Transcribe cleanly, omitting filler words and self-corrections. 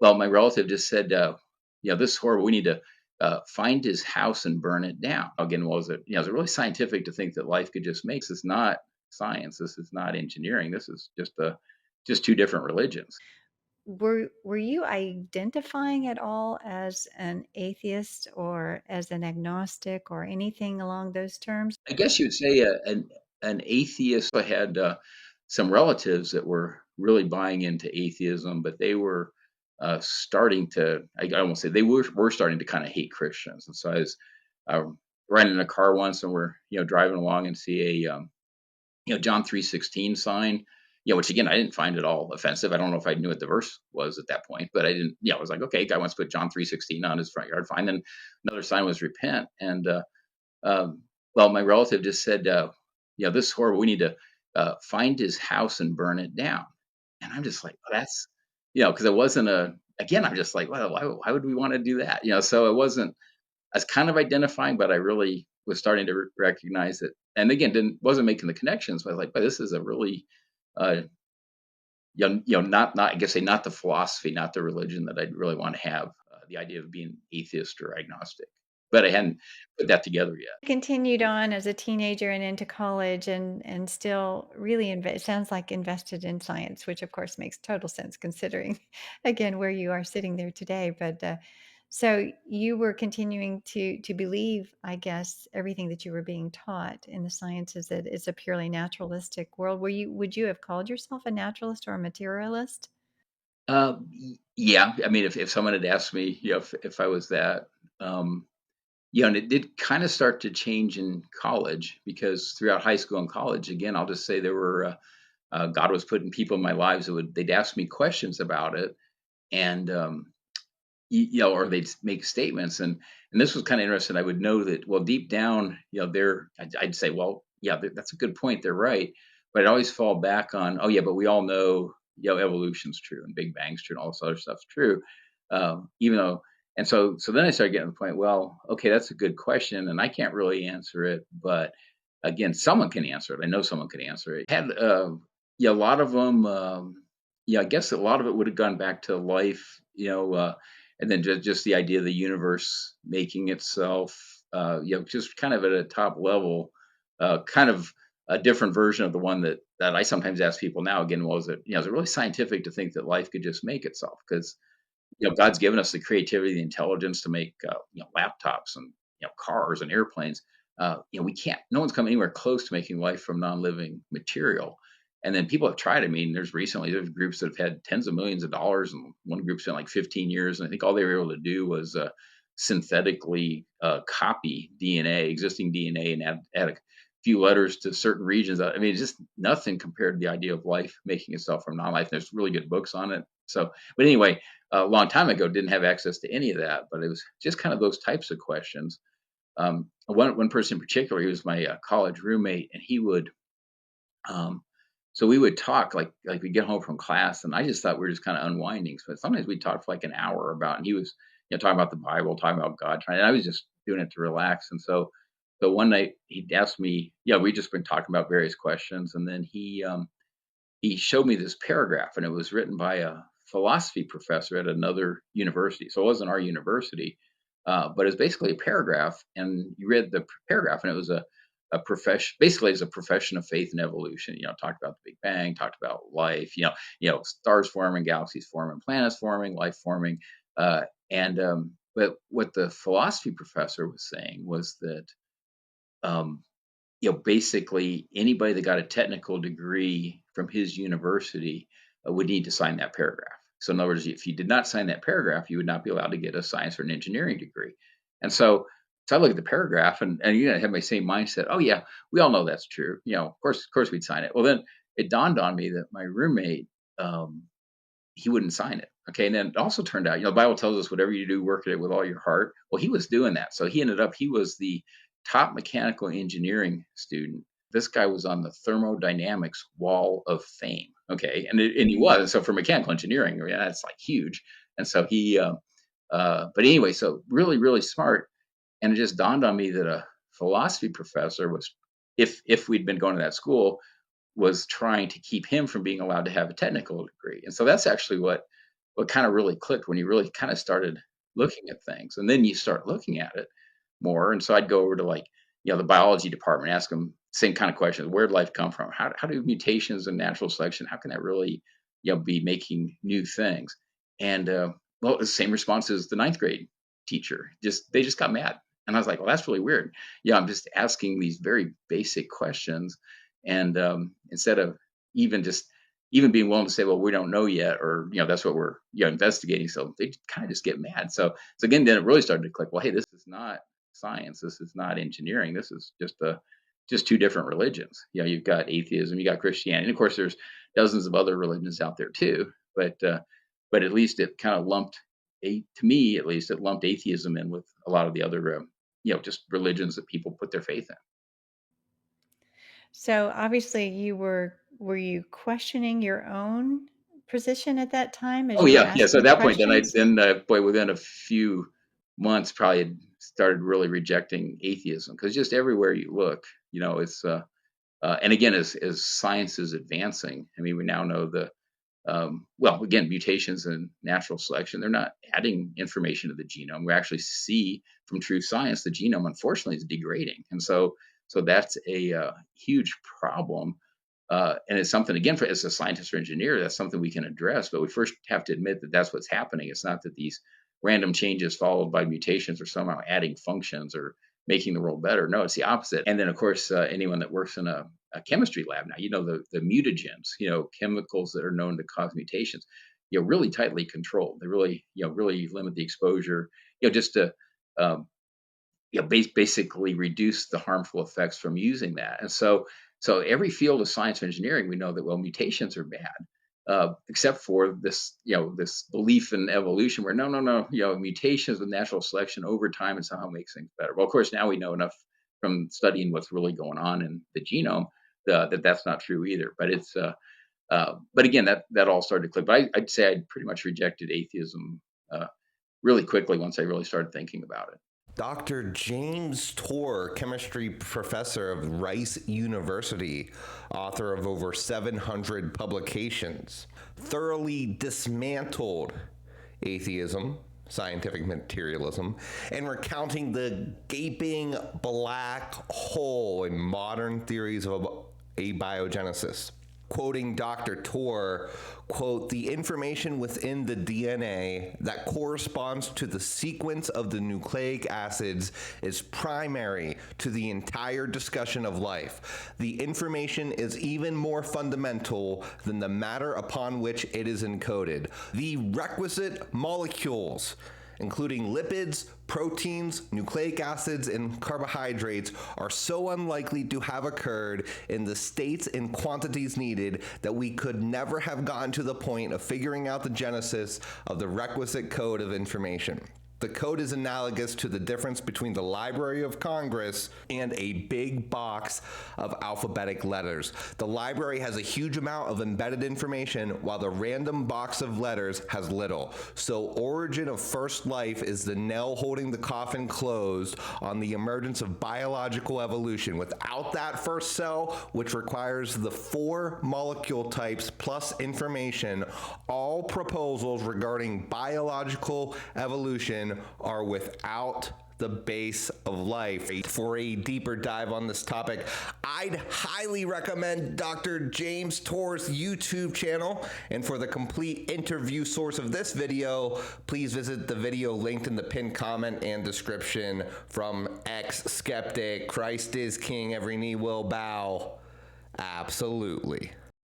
Well, my relative just said, this is horrible. We need to find his house and burn it down. Again, was it really scientific to think that life could just make? This is not science. This is not engineering. This is just two different religions. Were you identifying at all as an atheist or as an agnostic or anything along those terms? I guess you'd say an atheist. I had some relatives that were really buying into atheism, but they were starting to. I won't say they were starting to kind of hate Christians, and so I was uh, riding in a car once, and we're driving along and see a John 3:16 sign. Which again I didn't find at all offensive. I don't know if I knew what the verse was at that point, but I didn't. I was like, okay, guy wants to put John 3:16 on his front yard, fine. Then another sign was repent, and well, my relative just said, this is horrible. We need to find his house and burn it down. And I'm just like, well, that's, because it wasn't again, I'm just like, well, why would we want to do that? So it wasn't, I was kind of identifying, but I really was starting to recognize it. And again, wasn't making the connections, but I was like, but this is a really, uh, not, I guess say not the philosophy, not the religion that I'd really want to have, the idea of being atheist or agnostic, but I hadn't put that together yet. Continued on as a teenager and into college and still really it sounds like invested in science, which of course makes total sense considering again where you are sitting there today. But so you were continuing to believe, I guess, everything that you were being taught in the sciences that it's a purely naturalistic world. Would you have called yourself a naturalist or a materialist? Yeah, I mean, if someone had asked me, if I was that, um, and it did kind of start to change in college because throughout high school and college, again, I'll just say there were God was putting people in my lives that they'd ask me questions about it, and or they'd make statements, and this was kind of interesting. I would know that well deep down, I'd say, well, yeah, that's a good point. They're right, but I'd always fall back on, oh yeah, but we all know, evolution's true and Big Bang's true and all this other stuff's true, even though. And so then I started getting to the point. Well, okay, that's a good question, and I can't really answer it, but again, someone can answer it. I know someone can answer it. Had yeah, a lot of them. I guess a lot of it would have gone back to life. And then just the idea of the universe making itself, just kind of at a top level, kind of a different version of the one that I sometimes ask people now. Again, is it really scientific to think that life could just make itself? Because God's given us the creativity, the intelligence to make laptops and cars and airplanes. We can't. No one's come anywhere close to making life from non-living material. And then people have tried. I mean, there's groups that have had tens of millions of dollars, and one group spent like 15 years, and I think all they were able to do was synthetically copy DNA, existing DNA, and add a few letters to certain regions. I mean, it's just nothing compared to the idea of life making itself from non-life. There's really good books on it. So, but anyway, a long time ago, didn't have access to any of that, but it was just kind of those types of questions. One person in particular, he was my college roommate, and he would um, so we would talk like we'd get home from class, and I just thought we were just kind of unwinding. But sometimes we'd talk for like an hour about, and he was talking about the Bible, talking about God, and I was just doing it to relax. And so one night he'd asked me, we just been talking about various questions, and then he showed me this paragraph, and it was written by a philosophy professor at another university. So it wasn't our university, but it's basically a paragraph. And you read the paragraph, and it was a profession, basically, as a profession of faith and evolution. Talked about the Big Bang, talked about life. Stars forming, galaxies forming, planets forming, life forming. But what the philosophy professor was saying was that um, basically anybody that got a technical degree from his university would need to sign that paragraph. So in other words, if you did not sign that paragraph, you would not be allowed to get a science or an engineering degree. And so I look at the paragraph, and I have my same mindset. Oh yeah, we all know that's true. Of course we'd sign it. Well, then it dawned on me that my roommate, um, he wouldn't sign it. Okay. And then it also turned out, the Bible tells us whatever you do, work at it with all your heart. Well, he was doing that. So he was the top mechanical engineering student. This guy was on the thermodynamics wall of fame. Okay. And he was. So for mechanical engineering, I mean, that's like huge. And so but anyway, so really, really smart. And it just dawned on me that a philosophy professor was, if we'd been going to that school, was trying to keep him from being allowed to have a technical degree. And so that's actually what what kind of really clicked when you really kind of started looking at things, and then you start looking at it more. And so I'd go over to, like, the biology department, ask them same kind of questions: where did life come from? How do mutations and natural selection, how can that really be making new things? And well, the same response as the ninth grade teacher. Just they just got mad, and I was like, well, that's really weird. Yeah, I'm just asking these very basic questions, and instead of even just even being willing to say, well, we don't know yet, or that's what we're investigating. So they kind of just get mad. So again, then it really started to click. Well, hey, this is not science. This is not engineering. This is just two different religions. You've got atheism, you got Christianity, and of course, there's dozens of other religions out there too. But at least it kind of lumped to me, at least, it lumped atheism in with a lot of the other just religions that people put their faith in. So obviously were you questioning your own position at that time as Oh, you were yeah, yeah, so asking at the that point, then I questions? then, boy, within a few months, probably had started really rejecting atheism, because just everywhere you look, it's, and again, as science is advancing, I mean, we now know well, again, mutations and natural selection, they're not adding information to the genome. We actually see from true science, the genome, unfortunately, is degrading. And so that's a huge problem. And it's something, again, for as a scientist or engineer, that's something we can address. But we first have to admit that that's what's happening. It's not that these random changes followed by mutations are somehow adding functions or making the world better. No, it's the opposite. And then, of course, anyone that works in a chemistry lab now, the mutagens, chemicals that are known to cause mutations, really tightly controlled. They really, really limit the exposure, just to um, basically reduce the harmful effects from using that. And so every field of science and engineering, we know that, well, mutations are bad, except for this, this belief in evolution, where no, no, no, mutations with natural selection over time and somehow makes things better. Well, of course, now we know enough from studying what's really going on in the genome, that that's not true either. But again, that all started to click. But I'd say I'd pretty much rejected atheism really quickly once I really started thinking about it. Dr. James Torr, chemistry professor of Rice University, author of over 700 publications, thoroughly dismantled atheism, scientific materialism, and recounting the gaping black hole in modern theories of abiogenesis. Quoting Dr. Torr, quote, the information within the DNA that corresponds to the sequence of the nucleic acids is primary to the entire discussion of life. The information is even more fundamental than the matter upon which it is encoded. The requisite molecules, including lipids, proteins, nucleic acids, and carbohydrates, are so unlikely to have occurred in the states and quantities needed that we could never have gotten to the point of figuring out the genesis of the requisite code of information. The code is analogous to the difference between the Library of Congress and a big box of alphabetic letters. The library has a huge amount of embedded information, while the random box of letters has little. So origin of first life is the nail holding the coffin closed on the emergence of biological evolution. Without that first cell, which requires the 4 molecule types plus information, all proposals regarding biological evolution are without the base of life. For a deeper dive on this topic, I'd highly recommend Dr. James Torr's YouTube channel. And for the complete interview source of this video, please visit the video linked in the pinned comment and description from Ex-Skeptic. Christ is King, every knee will bow. Absolutely.